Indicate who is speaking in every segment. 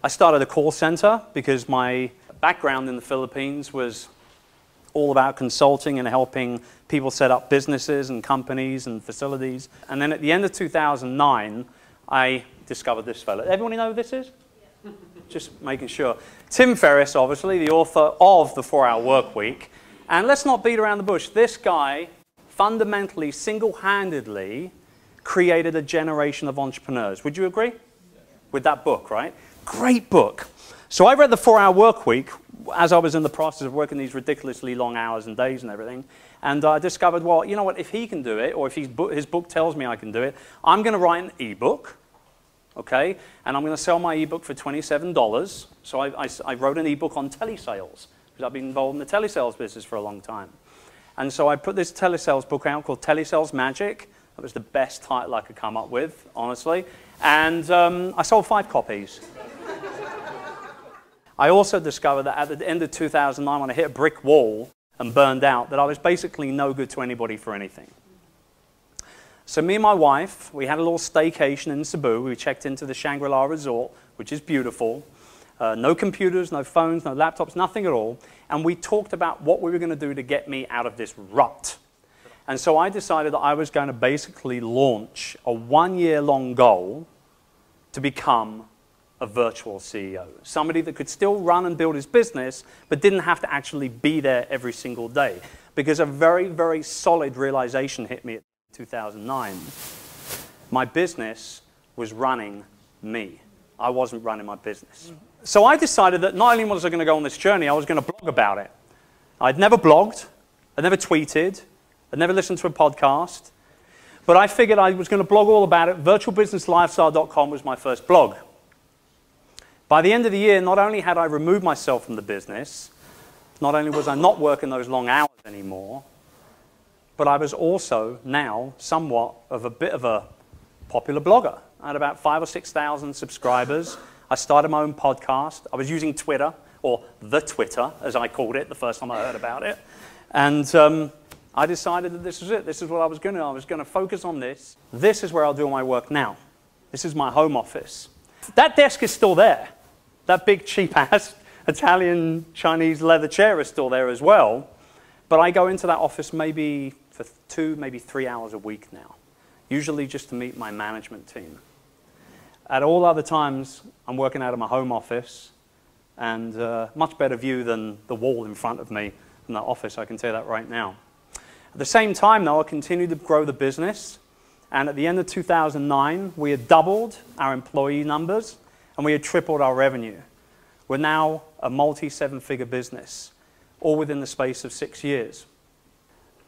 Speaker 1: I started a call center because my background in the Philippines was all about consulting and helping people set up businesses and companies and facilities. And then at the end of 2009, I discovered this fellow. Everybody know who this is? Yeah. Just making sure. Tim Ferriss, obviously, the author of The 4-Hour Workweek. And let's not beat around the bush. This guy fundamentally, single-handedly created a generation of entrepreneurs. Would you agree? Yeah. With that book, right? Great book. So I read The 4-Hour Workweek as I was in the process of working these ridiculously long hours and days and everything. And I discovered, well, you know what, if he can do it, or if his book tells me I can do it, I'm going to write an ebook, okay? And I'm going to sell my ebook for $27. So I wrote an ebook on telesales, because I've been involved in the telesales business for a long time. And so I put this telesales book out called Telesales Magic. That was the best title I could come up with, honestly. And I sold 5 copies. I also discovered that at the end of 2009, when I hit a brick wall and burned out, that I was basically no good to anybody for anything. So me and my wife, we had a little staycation in Cebu. We checked into the Shangri-La Resort, which is beautiful. No computers, no phones, no laptops, nothing at all. And we talked about what we were going to do to get me out of this rut. And so I decided that I was going to basically launch a 1-year-long goal to become a virtual CEO. Somebody that could still run and build his business, but didn't have to actually be there every single day. Because a very, very solid realization hit me in 2009. My business was running me. I wasn't running my business. So I decided that not only was I going to go on this journey, I was going to blog about it. I'd never blogged, I'd never tweeted, I'd never listened to a podcast, but I figured I was going to blog all about it. Virtualbusinesslifestyle.com was my first blog. By the end of the year, not only had I removed myself from the business, not only was I not working those long hours anymore, but I was also now somewhat of a bit of a popular blogger. I had about 5,000 or 6,000 subscribers. I started my own podcast. I was using Twitter, or the Twitter, as I called it the first time I heard about it. And I decided that this was it. This is what I was going to do. I was going to focus on this. This is where I'll do all my work now. This is my home office. That desk is still there. That big cheap-ass Italian Chinese leather chair is still there as well. But I go into that office maybe for 2, maybe 3 hours a week now, usually just to meet my management team. At all other times, I'm working out of my home office, and much better view than the wall in front of me in that office, I can tell you that right now. At the same time, though, I continued to grow the business, and at the end of 2009, we had doubled our employee numbers, and we had tripled our revenue. We're now a multi-7-figure business, all within the space of 6 years.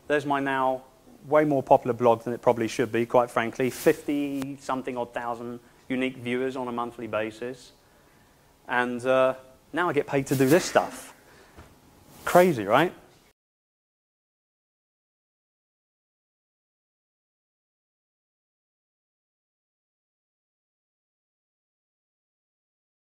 Speaker 1: There's my now way more popular blog than it probably should be, quite frankly. 50-something odd thousand unique viewers on a monthly basis. And now I get paid to do this stuff. Crazy, right?